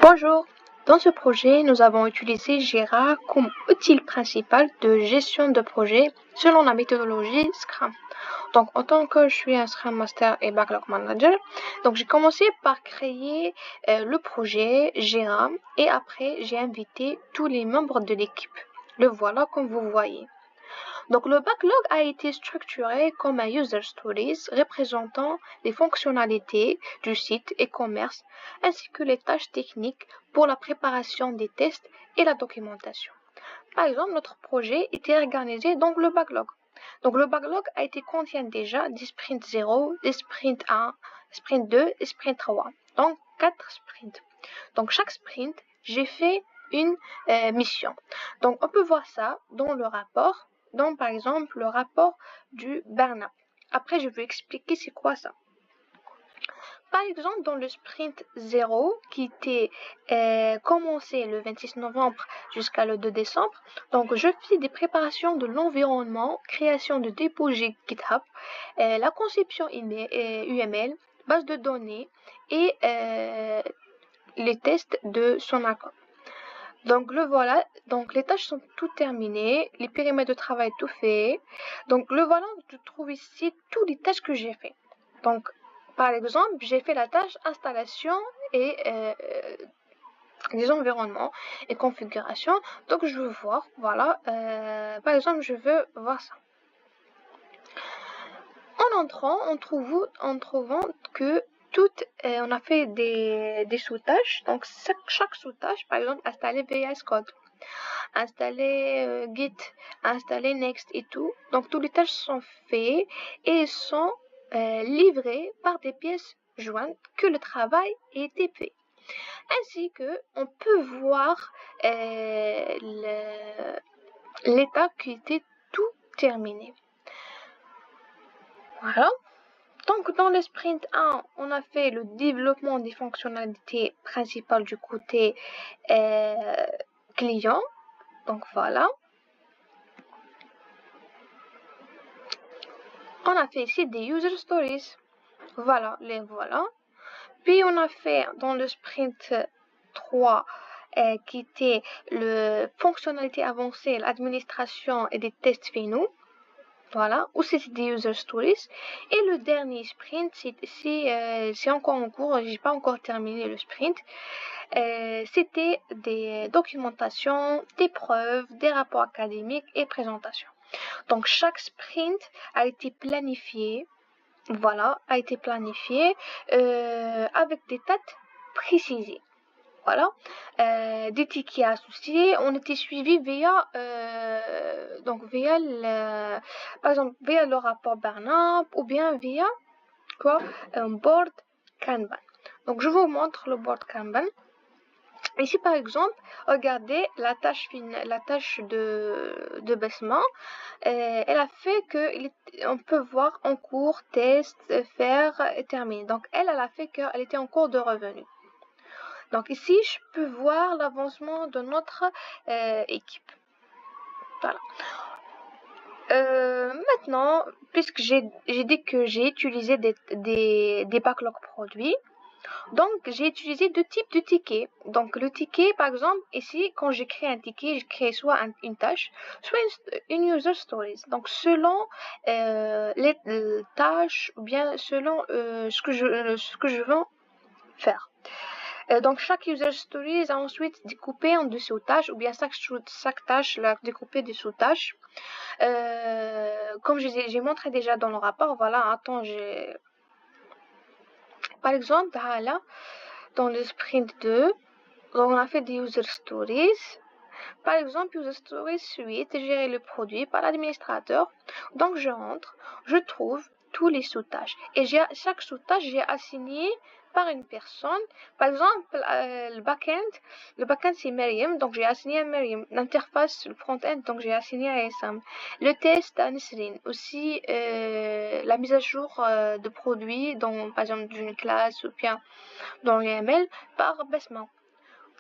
Bonjour, dans ce projet, nous avons utilisé Jira comme outil principal de gestion de projet selon la méthodologie Scrum. Donc, en tant que je suis un Scrum Master et Backlog Manager, donc j'ai commencé par créer le projet Jira et après j'ai invité tous les membres de l'équipe. Le voilà comme vous voyez. Donc, le backlog a été structuré comme un user stories représentant les fonctionnalités du site e-commerce ainsi que les tâches techniques pour la préparation des tests et la documentation. Par exemple, notre projet était organisé dans le backlog. Donc, le backlog contient déjà des sprints 0, des sprints 1, sprint 2 et sprint 3. Donc, 4 sprints. Donc, chaque sprint, j'ai fait une mission. Donc, on peut voir ça dans le rapport. Donc, par exemple, le rapport du burn-out. Après, je vais expliquer c'est quoi ça. Par exemple, dans le sprint 0, qui était commencé le 26 novembre jusqu'à le 2 décembre, donc je fais des préparations de l'environnement, création de dépôt GitHub, la conception UML, base de données et les tests de son accord. Donc le voilà, donc les tâches sont toutes terminées, les périmètres de travail tout fait. Donc le voilà, tu trouves ici toutes les tâches que j'ai fait. Donc par exemple, j'ai fait la tâche installation et des environnements et configuration. Donc je veux voir, voilà, par exemple, je veux voir ça. En entrant, en trouvant que on a fait des sous-tâches. Donc chaque sous-tâche, par exemple, installer VS Code, installer Git, installer Next et tout. Donc toutes les tâches sont faites et sont livrées par des pièces jointes que le travail a été fait. Ainsi que on peut voir l'état qui était tout terminé. Voilà. Donc, dans le sprint 1, on a fait le développement des fonctionnalités principales du côté client. Donc, voilà. On a fait ici des user stories. Voilà, les voilà. Puis, on a fait dans le sprint 3, qui était le fonctionnalité avancée, l'administration et des tests finaux. Voilà, ou c'était des user stories. Et le dernier sprint, c'est encore en cours, j'ai pas encore terminé le sprint. C'était des documentations, des preuves, des rapports académiques et présentations. Donc chaque sprint a été planifié, voilà, avec des dates précisées. Voilà, des tickets associés ont été suivis par exemple, via le rapport Barnum ou bien via un board Kanban. Donc, je vous montre le board Kanban. Ici, par exemple, regardez la tâche de baissement. Elle a fait on peut voir en cours, test, faire et terminer. Donc, elle a fait qu'elle était en cours de revenu. Donc ici, je peux voir l'avancement de notre équipe. Voilà. Maintenant, puisque j'ai dit que j'ai utilisé des backlogs produits, donc j'ai utilisé deux types de tickets. Donc le ticket, par exemple, ici, quand je crée un ticket, je crée soit une tâche, soit une user stories. Donc selon les tâches ou bien selon ce que je veux faire. Donc chaque user stories a ensuite découpé en deux sous-tâches ou bien chaque tâche l'a découpé des sous-tâches. Comme j'ai montré déjà dans le rapport, voilà, attends, par exemple, là, dans le sprint 2, on a fait des user stories. Par exemple, user stories suite, gérer le produit par l'administrateur. Donc je rentre, je trouve tous les sous-tâches. Et chaque sous-tâche, j'ai assigné par une personne. Par exemple, le back-end c'est Myriam, donc j'ai assigné à Myriam. L'interface, le front-end, donc j'ai assigné à Essam. Le test à Nesrine. Aussi, la mise à jour de produits, par exemple d'une classe ou bien dans l'UML par Besma.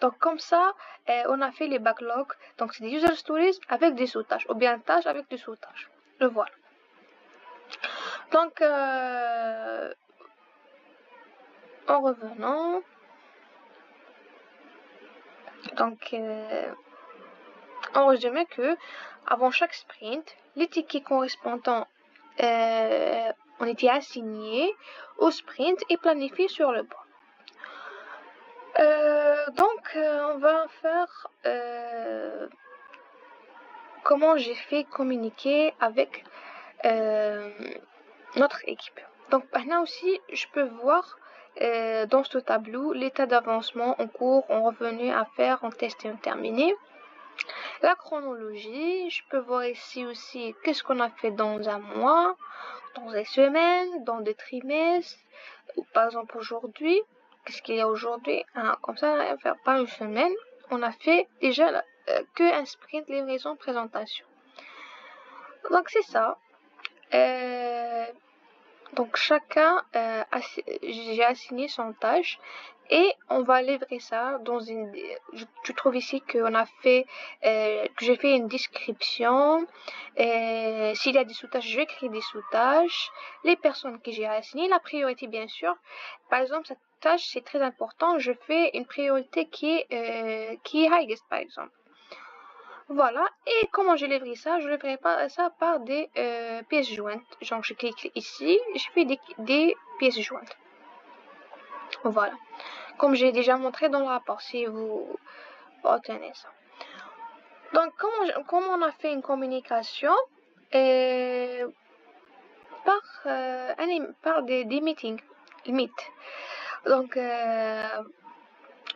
Donc comme ça, on a fait les backlogs. Donc c'est des user stories avec des sous-tâches ou bien tâches avec des sous-tâches. Le voilà. Donc en revenant, Donc, en résumé que avant chaque sprint, les tickets correspondants ont été assignés au sprint et planifiés sur le board. On va faire comment j'ai fait communiquer avec notre équipe. Donc maintenant aussi, je peux voir dans ce tableau l'état d'avancement en cours, en revenu à faire, en test et en terminé. La chronologie, je peux voir ici aussi qu'est-ce qu'on a fait dans un mois, dans des semaines, dans des trimestres, ou par exemple aujourd'hui. Qu'est-ce qu'il y a aujourd'hui? Comme ça, on va faire pas une semaine. On a fait déjà que un sprint livraison présentation. Donc c'est ça. Donc chacun, j'ai assigné son tâche et on va livrer ça dans une. Tu trouves ici qu'on a fait, que j'ai fait une description. S'il y a des sous-tâches, je vais créer des sous-tâches. Les personnes que j'ai assignées, la priorité bien sûr. Par exemple, cette tâche c'est très important. Je fais une priorité qui est highest par exemple. Voilà, et comment je livre ça? Je livrerai ça par des pièces jointes. Genre, je clique ici, je fais des pièces jointes. Voilà, comme j'ai déjà montré dans le rapport, si vous retenez ça. Donc, comment on a fait une communication par des meetings, Meet. Donc,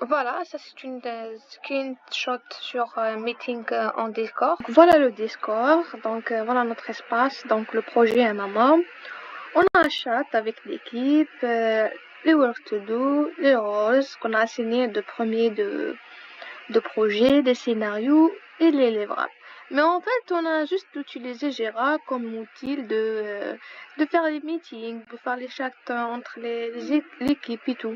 voilà, ça c'est une screenshot sur meeting en Discord. Voilà le Discord, donc voilà notre espace, donc le projet est maman. On a un chat avec l'équipe, les work to do, les rôles qu'on a assigné de premier de projet, des scénarios et les livrables. Mais en fait, on a juste utilisé Jira comme outil de faire les meetings, de faire les chats entre l'équipe et tout.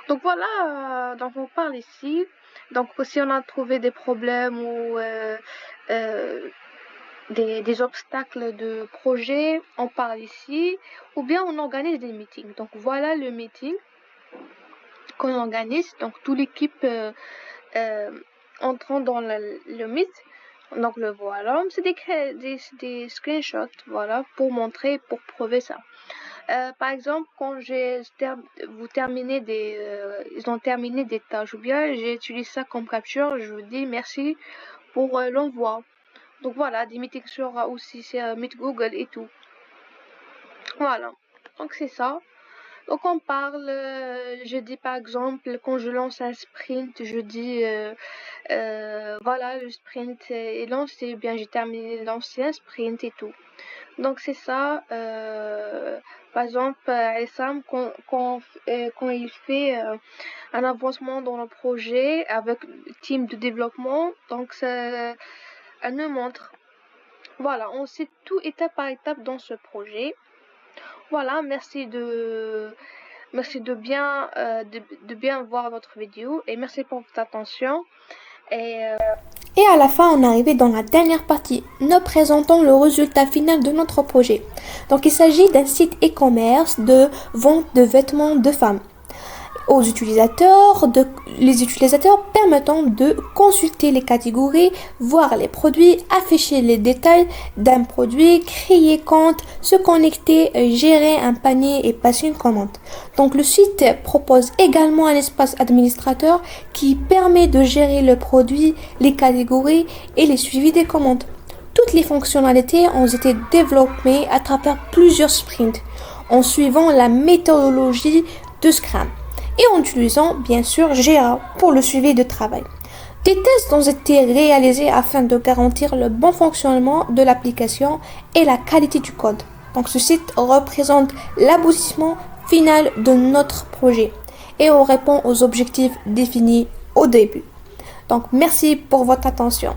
Donc voilà, donc on parle ici. Donc si on a trouvé des problèmes ou des obstacles de projet, on parle ici. Ou bien on organise des meetings. Donc voilà le meeting qu'on organise. Donc toute l'équipe entrant dans le Meet. Donc le voilà, c'est des screenshots, voilà, pour montrer, pour prouver ça. Par exemple, quand ils ont terminé des tâches, ou bien j'utilise ça comme capture, je vous dis merci pour l'envoi. Donc voilà, des meetings sur aussi Meet Google et tout. Voilà, donc c'est ça. Donc on parle, je dis par exemple, quand je lance un sprint, je dis voilà, le sprint est lancé, bien j'ai terminé l'ancien sprint et tout. Donc c'est ça, par exemple, Essam, quand il fait un avancement dans le projet avec le team de développement, donc ça, elle nous montre. Voilà, on sait tout étape par étape dans ce projet. Voilà, merci de bien voir notre vidéo et merci pour votre attention. Et à la fin, on est arrivé dans la dernière partie, nous présentons le résultat final de notre projet. Donc il s'agit d'un site e-commerce de vente de vêtements de femmes. Les utilisateurs permettant de consulter les catégories, voir les produits, afficher les détails d'un produit, créer compte, se connecter, gérer un panier et passer une commande. Donc le site propose également un espace administrateur qui permet de gérer le produit, les catégories et les suivis des commandes. Toutes les fonctionnalités ont été développées à travers plusieurs sprints en suivant la méthodologie de Scrum et en utilisant bien sûr Jira pour le suivi de travail. Des tests ont été réalisés afin de garantir le bon fonctionnement de l'application et la qualité du code. Donc ce site représente l'aboutissement final de notre projet et on répond aux objectifs définis au début. Donc merci pour votre attention.